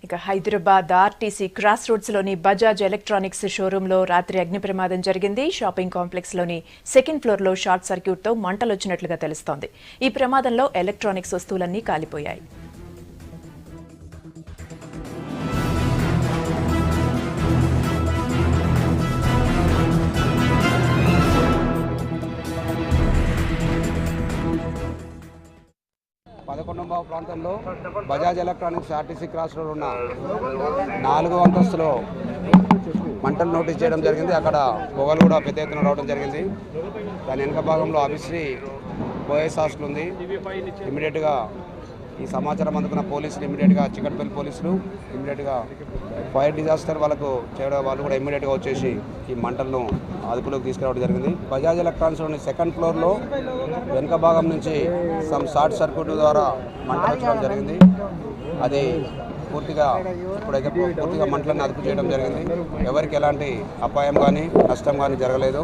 ఇక Hyderabad RTC cross రోడ్స్లోని Bajaj electronics షోరూంలో రాత్రి అగ్ని ప్రమాదం జరిగింది. షాపింగ్ కాంప్లెక్స్లోని సెకండ్ ఫ్లోర్లో షార్ట్ సర్క్యూట్తో మంటలొచ్చినట్లుగా తెలుస్తోంది. ఈ ప్రమాదంలో ఎలక్ట్రానిక్స్ వస్తువులన్నీ కాలిపోయాయి. పదకొండవ ప్రాంతంలో Bajaj electronics RTC cross road ఉన్న 4వ అంతస్తులో మంటలు నోటీస్ చేయడం జరిగింది. అక్కడ పొగలు కూడా పెద్ద ఎత్తున రావడం జరిగింది. దాని వెనక భాగంలో అభిశ్రీ పోయస్ హాస్టల్ ఉంది. ఇమీడియట్గా ఈ సమాచారం అందుకున్న పోలీసులు ఇమీడియట్గా చికట్పల్లి పోలీసులు ఇమీడియట్గా ఫైర్ డిజాస్టర్ వాళ్ళకు చేయడం వాళ్ళు కూడా ఇమీడియట్గా వచ్చేసి ఈ మంటలను అదుపులోకి తీసుకురావడం జరిగింది. బజాజ్ ఎలక్ట్రానిక్స్లోని సెకండ్ ఫ్లోర్లో వెనుక భాగం నుంచి షార్ట్ సర్క్యూట్ ద్వారా మంటలు వచ్చడం జరిగింది. అది ఇప్పుడైతే పూర్తిగా మంటలను అదుపు చేయడం జరిగింది. ఎవరికి ఎలాంటి అపాయం కానీ నష్టం కానీ జరగలేదు.